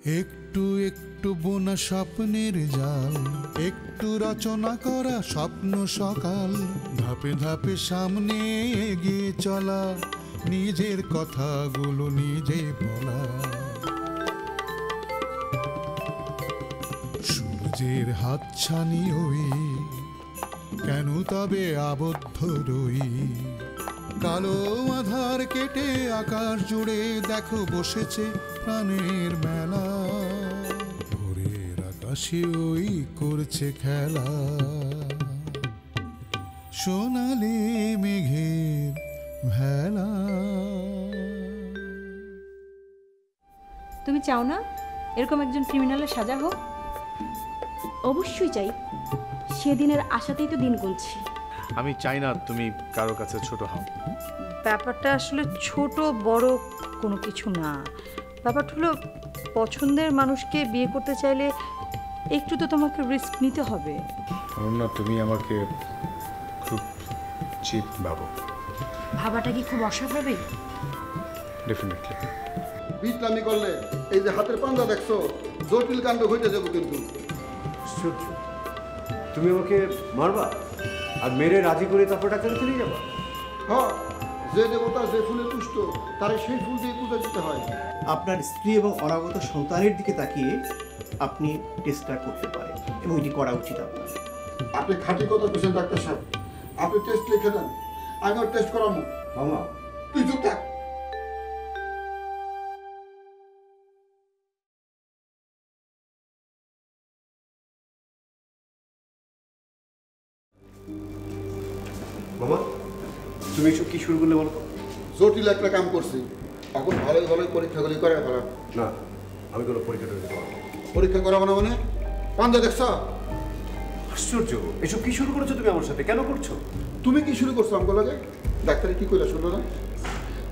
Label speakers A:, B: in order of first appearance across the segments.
A: একটু একটু বোনা স্বপ্নের জাল, একটু রচনা করা স্বপ্ন সকাল, ধাপে ধাপে সামনে এগিয়ে চলা, নিজের কথাগুলো নিজে বলা। সূর্যের হাতছানি হই, কেন তবে আবদ্ধ রই? কালো আধার কেটে আকাশ জুড়ে দেখো বসেছে প্রাণের মেলা, ভোরের আকাশে ওই করছে খেলা, সোনালি মেঘের ভেলা।
B: তুমি চাও না এরকম একজন ক্রিমিনালের সাজা হোক?
C: অবশ্যই চাই, সেদিনের আশাতেই তো দিন গুনছি।
D: আমি চাই না তুমি কারো কাছে ছোট হও।
B: ব্যাপারটা আসলে ছোট বড় কোনো কিছু না। ব্যাপারটা হলো পছন্দের মানুষকে বিয়ে করতে চাইলে একটু তো তোমাকে রিস্ক নিতে হবে।
D: না, তুমি আমাকে খুব চিপ ভাবো।
C: ভাবাটা কি খুব অস্বাভাবিক?
D: ডেফিনেটলি।
E: বিটলামি করলে এই যে হাতের পাঞ্জা দেখছো, জটিল কাণ্ড ঘটে যাবো কিন্তু।
F: তুমি আমাকে মারবা আর মেরে রাজি করে তারপর ডাক্তারে চলে যাবা?
E: হ্যাঁ, যে দেবতা যে ফুলে তুষ্ট তারে সেই ফুল দিয়ে পূজা দিতে হয়।
G: আপনার স্ত্রী এবং অনাগত সন্তানের দিকে তাকিয়ে আপনি টেস্টটা করতে পারেন এবং এটি করা উচিত আপনার।
E: আপনি খাঁটি কথা বলছেন ডাক্তার সাহেব, আপনি টেস্ট লিখে দেন, আমিও টেস্ট করাবো।
F: মামা
E: তুই চুপ থাক।
F: মামা তুমি এসব কি শুরু করলে বলো তো?
E: জটিল একটা কাম করছি, এখন ভালোই ভালোই পরীক্ষাগুলি করে ফেলা।
F: না, আমি কোনো পরীক্ষা টরীক্ষা করবো না।
E: পরীক্ষা করাবো না মানে? পাঞ্জা দেখছ?
F: আশ্চর্য, এসব কি শুরু করেছো তুমি আমার সাথে? কেন করছো?
E: তুমি কি শুরু করছো আমগো লাগে? ডাক্তারে কি কইলা শুনলো না?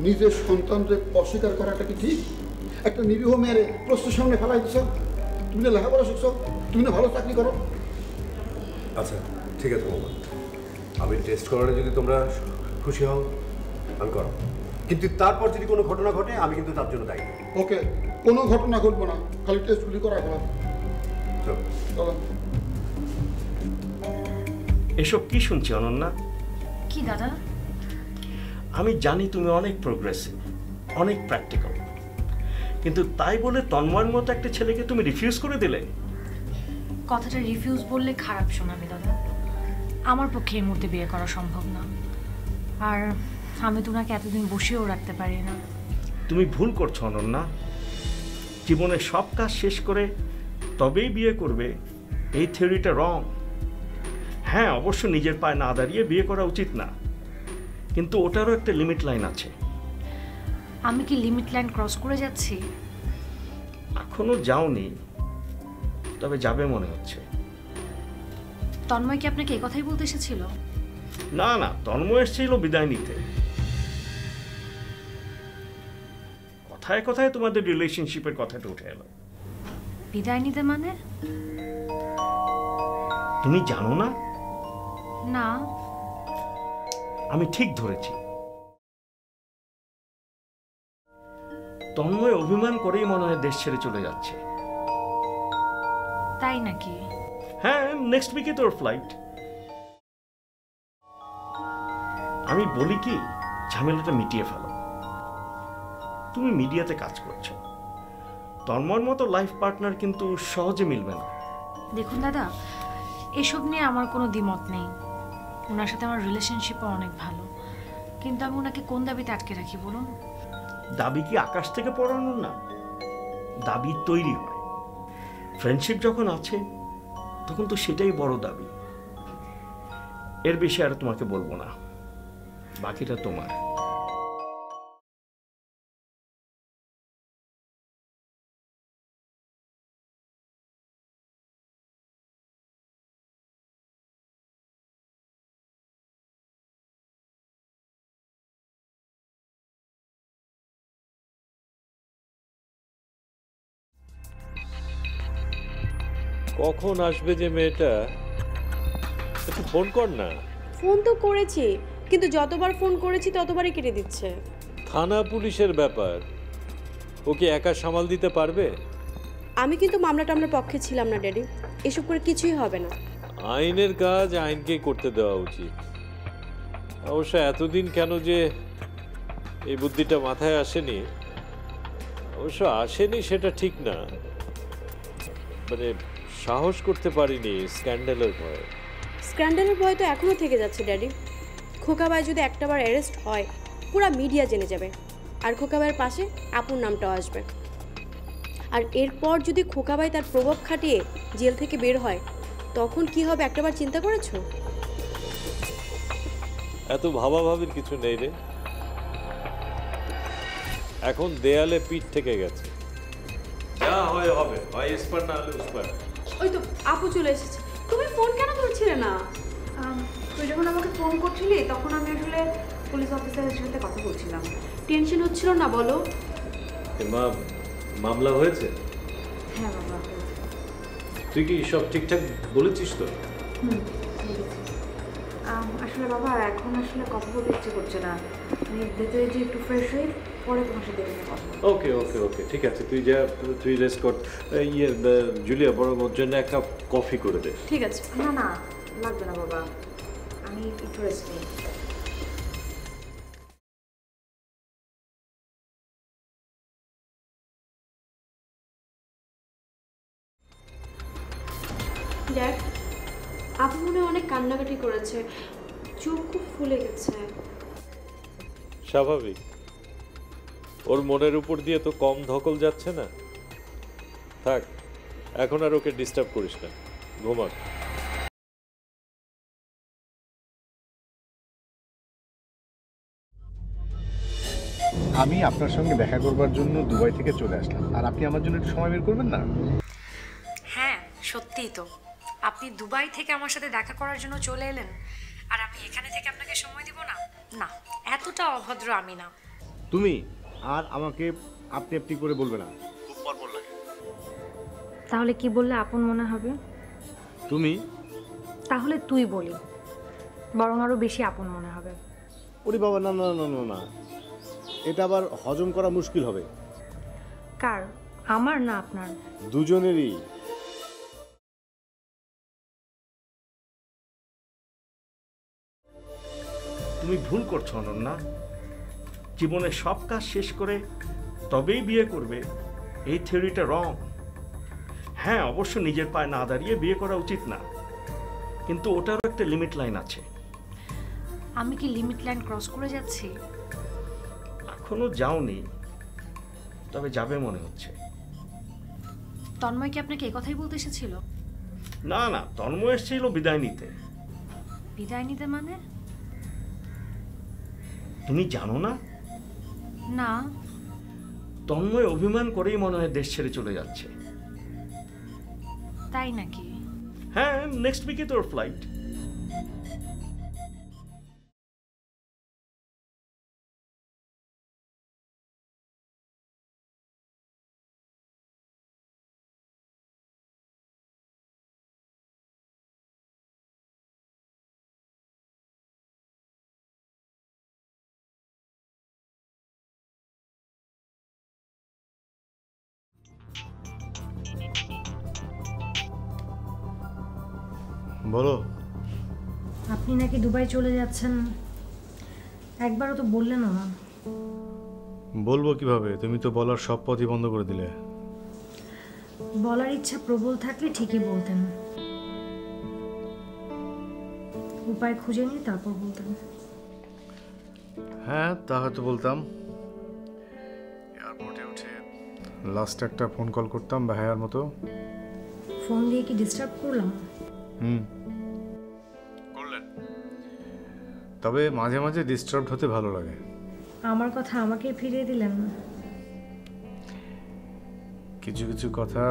E: নিজের সন্তানকে অস্বীকার করাটা কি ঠিক? একটা নিরীহ মেয়েরে প্রশ্নের সামনে ফেলাই দিছ। তুমি না লেখাপড়া শিখছো, তুমি না ভালো চাকরি করো।
F: আচ্ছা ঠিক আছে মামা, আমি টেস্ট করালে যদি তোমরা খুশি হও আমি করো, কিন্তু তারপর যদি কোনো ঘটনা ঘটে আমি কিন্তু তার জন্য দায়ী।
E: ওকে, কোনো ঘটনা ঘটবো না, খালি টেস্টগুলি করা হলো। চলো।
H: এসব কি শুনছি অনন্যা?
C: কি দাদা?
H: আমি জানি তুমি অনেক প্রোগ্রেসিভ, অনেক প্র্যাকটিক্যাল, কিন্তু তাই বলে তন্ময়ের মতো একটা ছেলেকে তুমি রিফিউজ করে দিলে?
C: কথাটা রিফিউজ বললে খারাপ শোনাবে দাদা। আমার পক্ষে এই মুহূর্তে বিয়ে করা সম্ভব না, আর আমি তো ওনাকে এতদিন বসেও রাখতে পারি না।
H: তুমি ভুল করছো অনন্যা। জীবনের সব কাজ শেষ করে তবেই বিয়ে করবে, এই থিওরিটা রং। হ্যাঁ, অবশ্য নিজের পায়ে না দাঁড়িয়ে বিয়ে করা উচিত না, কিন্তু ওটারও একটা লিমিট লাইন আছে।
C: আমি কি লিমিট লাইন ক্রস করে যাচ্ছি?
H: এখনো যাওনি, তবে যাবে মনে হচ্ছে।
C: তন্ময় কি আপনাকে এই কথাই বলতে এসেছিল?
H: না না, তন্ময় এসেছিল বিদায় নিতে। কথায় কথায় তোমাদের রিলেশনশিপের কথাটা উঠে এলো।
C: বিদায় নিতে মানে?
H: তুমি জানো না?
C: না।
H: আমি ঠিক ধরেছি। তন্ময় অভিমান করেই মনে হয় দেশ ছেড়ে চলে যাচ্ছে।
C: তাই নাকি?
H: হ্যাঁ, নেক্সট উইকে তোর ফ্লাইট। আমি বলি কি, ঝামেলাটা মিটিয়ে ফেলো। তুমি মিডিয়াতে কাজ করছো, তন্ময়ের মতো লাইফ পার্টনার কিন্তু সহজে মিলবে না।
C: দেখুন দাদা, এসব নিয়ে আমার কোনো দ্বিমত নেই। ওনার সাথে আমার রিলেশনশিপও অনেক ভালো, কিন্তু আমি ওনাকে কোন দাবিতে আটকে রাখি বলুন?
H: দাবি কি আকাশ থেকে পড়ানো না? দাবি তৈরি হয়। ফ্রেন্ডশিপ যখন আছে তখন তো সেটাই বড় দাবি। এর বেশি আর তোমাকে বলবো না, বাকিটা তোমার।
I: কখন আসবে যে মেয়েটা? একটু ফোন কর না।
J: ফোন তো করেছি, কিন্তু যতবার ফোন করেছি ততবারই কেটে দিচ্ছে।
I: থানা পুলিশের ব্যাপার, ওকে একা সামাল দিতে পারবে?
J: আমি কিন্তু মামলা টামলার পক্ষে ছিলাম না ড্যাডি, এসব করে কিছুই হবে না।
I: আইনের কাজ আইনকেই করতে দেওয়া উচিত। অবশ্য এতদিন কেন যে এই বুদ্ধিটা মাথায় আসেনি, অবশ্য আসেনি সেটা ঠিক না, মানে সাহস করতে পারিনি স্ক্যান্ডালের ভয়ে।
J: স্ক্যান্ডালের ভয় তো এখনও থেকে যাচ্ছে ড্যাডি। খোকাবাই যদি একটাবার অ্যারেস্ট হয় পুরা মিডিয়া জেনে যাবে, আর খোকাবাইয়ের পাশে আপুর নামটাও আসবে। আর এরপর যদি খোকাবাই তার প্রভাব খাটিয়ে জেল থেকে বের হয় তখন কি হবে একটাবার চিন্তা করেছো?
I: এত ভাবাভাবির কিছু নেই রে, এখন দেয়ালে পিঠ থেকে গেছে, যা হয় হবে, হয় এসপার না হলে উসপার।
J: ওই তো আপু চলে এসেছে। তুমি ফোন কেন ধরছিলে না?
K: তুই যখন আমাকে ফোন করছিলি তখন আমি আসলে পুলিশ অফিসারের সাথে কথা বলছিলাম।
J: টেনশন হচ্ছিল না বলো?
I: মা, মামলা হয়েছে?
K: হ্যাঁ বাবা।
I: তুই কি সব ঠিকঠাক বলেছিস তো?
K: আসলে বাবা এখন আসলে কথা বলতে ইচ্ছে করছে না, আমি ভেতরে যে একটু ফ্রেশ হই, পরে তোমার সাথে কথা বলবো।
I: ওকে ওকে ওকে ঠিক আছে, তুই যা, তুই রেস্ট কর। ইয়ে জুলিয়া, বরং ওর জন্য এক কাপ কফি করে দে।
J: ঠিক আছে।
K: না না লাগবে না বাবা, আমি একটু রেস্ট নিই।
J: ড্যাড, আপু মনে অনেক কান্নাকাটি করেছে, চোখ খুব ফুলে গেছে।
I: স্বাভাবিক, ওর মনের উপর দিয়ে তো কম ধকল যাচ্ছে না। থাক, এখন আর ওকে ডিস্টার্ব করিস না, ঘুমাক।
D: আমি আপনার সঙ্গে দেখা করবার জন্য দুবাই থেকে চলে আসলাম, আর আপনি আমার জন্য একটু সময় বের করবেন না?
C: হ্যাঁ সত্যিই তো, আপনি দুবাই থেকে আমার সাথে দেখা করার জন্য চলে এলেন, আর আমি এখানে থেকে আপনাকে সময় দিব না? না, এতটা অভদ্র আমি না।
D: তুমি আর আমাকে আপনি আপনি করে বলবে না, খুব পরপর লাগে।
C: তাহলে কি বললে আপন মনে হবে?
D: তুমি?
C: তাহলে তুই বলি, বরং আরো বেশি আপন মনে হবে।
D: ওরে বাবা, না না না না না, এটা আবার হজম করা মুশকিল হবে।
C: কার, আমার না আপনার?
D: দুজনেরই।
H: তুমি ভুল করছো অনন্যা। জীবনের সব কাজ শেষ করে তবেই বিয়ে করবে, এই থিওরিটা রং। হ্যাঁ, অবশ্য নিজের পায়ে না দাঁড়িয়ে বিয়ে করা উচিত না, কিন্তু ওটারও একটা লিমিট লাইন আছে।
C: আমি কি লিমিট লাইন ক্রস করে যাচ্ছি?
H: এখনো যাওনি, তবে যাবে মনে হচ্ছে।
C: তন্ময় কি আপনাকে এই কথাই বলতে এসেছিল?
H: না না, তন্ময় এসেছিল বিদায় নিতে।
C: বিদায় নিতে মানে?
H: তুমি জানো না?
C: না।
H: তন্ময় অভিমান করেই মনে হয় দেশ ছেড়ে চলে যাচ্ছে।
C: তাই নাকি?
H: হ্যাঁ, নেক্সট উইকে তোর ফ্লাইট।
D: বলো।
C: আপনি নাকি দুবাই চলে যাচ্ছেন, একবারও তো বললেন না।
D: বলবো কিভাবে, তুমি তো বলার সব পথই বন্ধ করে দিলে।
C: বলার ইচ্ছা প্রবল থাকলে ঠিকই বলতেন, উপায় খুঁজে নিয়ে তারপর বলতেন।
D: হ্যাঁ, তা হয়তো বলতাম। এয়ারপোর্টে উঠে লাস্ট একটা ফোন কল করতাম ভাইয়ার মতো।
C: ফোন দিয়ে কি ডিস্টার্ব করলাম?
D: করলেন। তবে মাঝে মাঝে ডিস্টার্ব হতে ভালো লাগে।
C: আমার কথা আমাকে ফিরিয়ে দিলেন না।
D: কিছু কিছু কথা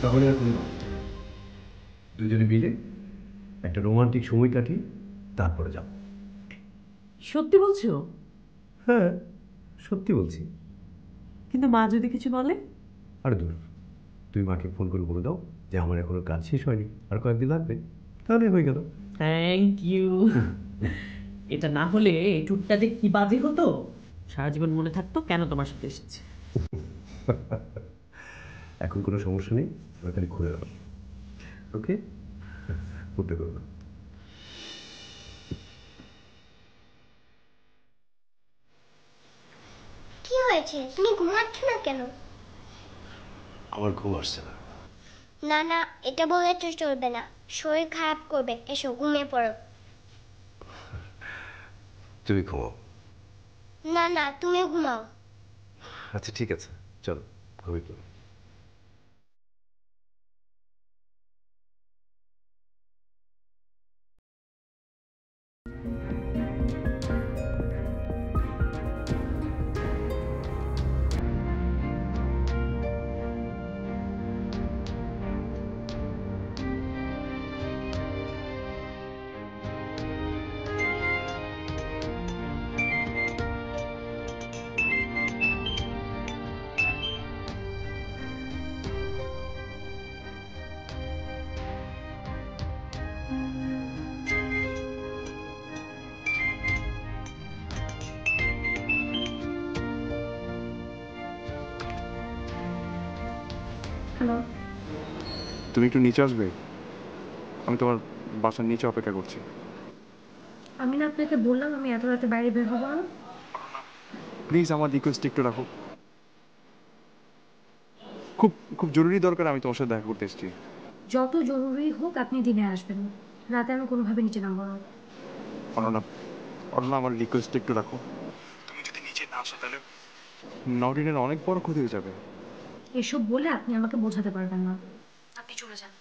F: তাহলে আর কোনো দুজনে মিলে একটা রোমান্টিক সময় কাটিয়ে তারপরে যাব।
L: সত্যি বলছো?
F: হ্যাঁ, সত্যি বলছি।
L: কিন্তু মা যদি কিছু বলে?
F: আরে দূর, তুই মাকে ফোন করে বলে দাও যে আমার এখনো কাজ শেষ হয়নি, আর কয়েকদিন লাগবে, তাহলে হয়ে গেল।
L: Thank you. এটা না হলে এই ট্যুরটা যে কি বাজে হতো, সারা জীবন মনে থাকতো কেন তোমার সাথে এসেছি।
F: এখন কোনো সমস্যা নেই, আমরা খালি ঘুরে যাবো। ওকে, ঘুরতে করবো।
M: কি হয়েছে, তুমি ঘুমাচ্ছ না কেন?
F: আমার ঘুম আসছে না।
M: না না, এটা বলে তো চলবে না, শরীর খারাপ করবে। এসো ঘুমিয়ে পড়ো।
F: তুমি ঘুমাও।
M: না না, তুমি ঘুমাও।
F: আচ্ছা ঠিক আছে, চলো ঘুমিয়ে পড়ো।
C: হ্যালো,
N: তুমি একটু নিচে আসবে? আমি তোমার বাসার নিচে অপেক্ষা করছি।
C: আমি না আপনাকে বললাম আমি এত রাতে বাইরে বের হবো না।
N: প্লিজ আমার রিকোয়েস্ট একটু রাখো। খুব খুব জরুরি দরকার, আমি তোমার সাথে দেখা করতে এসেছি।
C: যত জরুরি হোক আপনি দিনে আসবেন, রাতে আমি কোনোভাবে নিচে নামবো না।
N: অনন্যা, অনন্যা, আমার রিকোয়েস্ট একটু রাখো। তুমি যদি নিচে না আসো তাহলে নরিনের অনেক বড় ক্ষতি হয়ে যাবে।
C: এসব বলে আপনি আমাকে বোঝাতে পারবেন না। আপনি চলে যান,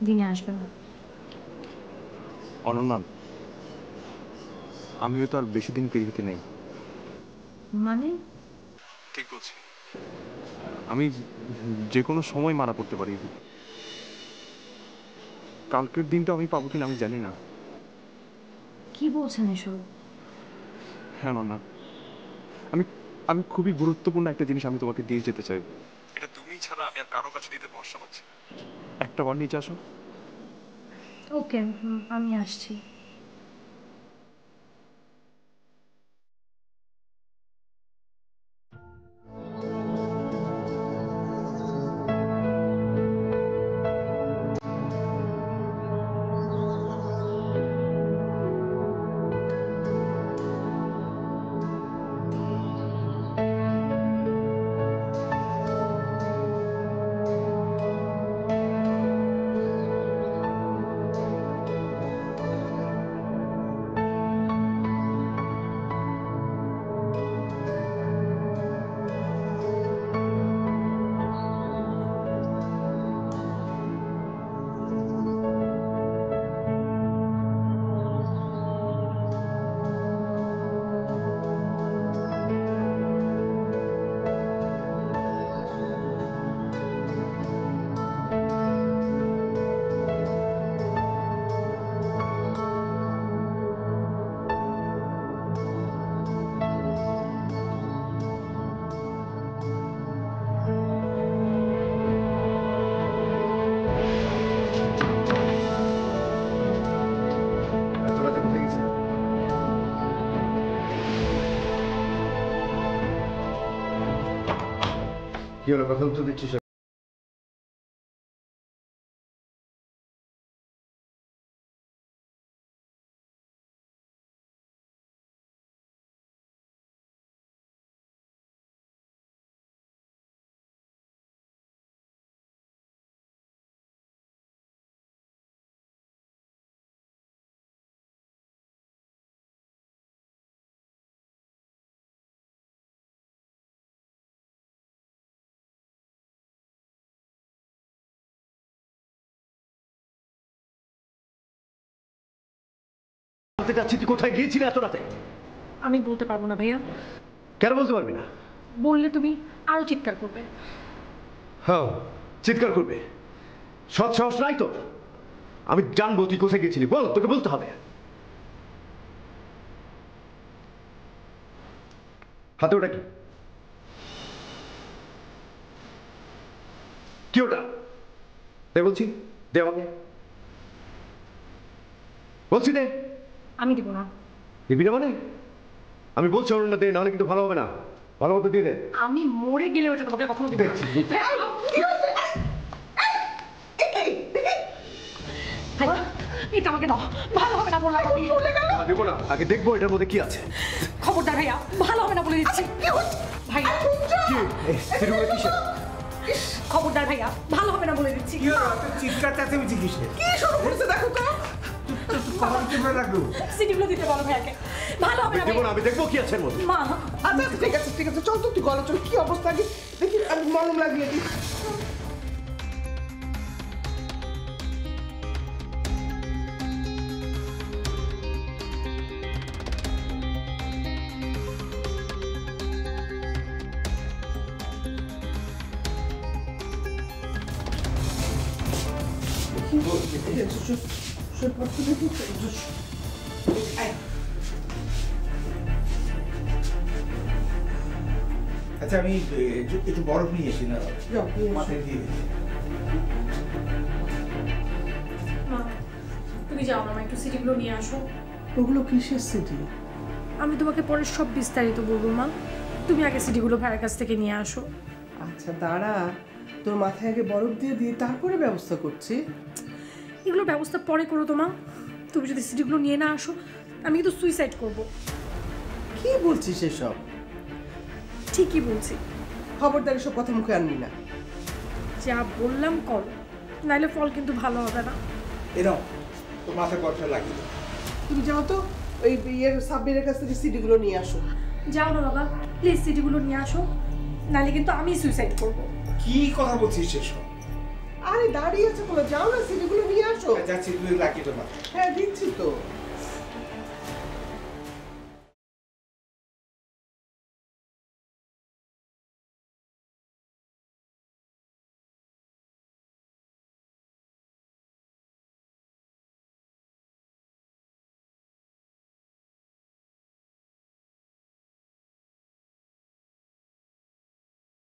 C: দিনে আসবেন না।
N: অনন্যা, আমিও তো আর বেশি দিন পৃথিবীতে নেই।
C: মানে?
N: ঠিক বলছি, আমি যে কোনো সময় মারা পড়তে পারি। কালকের দিনটা আমি পাবো কিনা আমি জানি না।
C: কি বলছেন এসব?
N: হ্যাঁ অনন্যা, আমি আমি খুবই গুরুত্বপূর্ণ একটা জিনিস আমি তোমাকে দিয়ে যেতে চাই। এটা তুমি ছাড়া আমি আর কারো কাছে দিতে ভরসা পাচ্ছি না। একটা বার নিচে আসো।
C: ওকে, আমি আসছি।
F: কি হলো, কথা উত্তর দিচ্ছিস? কোথায় গিয়েছিলে এত রাতে?
C: আমি বলতে পারবো না ভাইয়া।
F: কেন বলতে পারবি না?
C: বললে তুমি আরো চিৎকার করবে।
F: হ্যাঁ, চিৎকার করবে। সৎ সাহস নাই তো? আমি জানবো তুই কোথায় গেছিলি, বল, তোকে বলতে হবে। হাতে ওটা কি? কি ওটা? দে বলছি, দে আমাকে, বলছি দে।
C: আমি দিব না।
F: দিবি না মানে? আমি বলছি অনন্যা দে, নাহলে কিন্তু ভালো হবে না। ভালো মতো দিয়ে দে।
C: আমি মরে গেলে ওটা তোমাকে কখনো দিতে পারছি এটা আমাকে দাও, ভালো হবে না বলে
F: দেবো না, আগে দেখবো এটার মধ্যে কি আছে।
C: খবরদার ভাইয়া, ভালো হবে না বলে দিচ্ছি ভাইয়া। খবরদার ভাইয়া, ভালো হবে না বলে দিচ্ছি।
O: চিৎকার চেঁচামেচি কিসের?
C: কি শুরু করেছে দেখো তো। সিটিগুলো দিতে বলো ভাইয়াকে, ভালো হবে না।
F: দেবো না, আমি দেখবো কি আছে এর মধ্যে।
C: মা
O: আচ্ছা ঠিক আছে ঠিক আছে, চল তো তুই গলা চল, কি অবস্থা আগে দেখি, আমি মলম লাগিয়ে দিই। আচ্ছা আমি একটু বরফ নিয়ে এসি না, মাথায় দিয়ে দিচ্ছি।
C: তুমি যাও না, একটু সিটিগুলো নিয়ে আসো।
O: ওগুলো কিসের সিটি?
C: আমি তোমাকে পরে সব বিস্তারিত বলবো মা, তুমি আগে সিটিগুলো ভাইয়ের কাছ থেকে নিয়ে আসো।
O: আচ্ছা দাঁড়া, তোর মাথায় আগে বরফ দিয়ে দিয়ে তারপরে ব্যবস্থা করছি।
C: এগুলো ব্যবস্থা পরে করো তো মা, তুমি যদি সিটিগুলো নিয়ে না আসো আমি কিন্তু সুইসাইড করব।
O: কি বলছিস এসব?
C: ঠিকই বলছি।
O: খবরদার এসব কথা মুখে আনবি না।
C: যা বললাম কর, নাইলে ফল কিন্তু ভালো হবে না।
O: এরকম তোর মাথায় বরফটা লাগিয়ে দাও। তুমি যাও তো ওই ইয়ের সাব্বিরের কাছ থেকে সিডিগুলো নিয়ে আসো।
C: যাও না বাবা, প্লিজ সিটিগুলো নিয়ে আসো, নাইলে কিন্তু আমি সুইসাইড করব।
O: কি কথা বলছিস এসব? আরে দাঁড়িয়ে আছে বলে, যাও না সিডিগুলো নিয়ে আসো। যাচ্ছি, তুই লাগিয়ে দেবো। হ্যাঁ দিচ্ছি তো।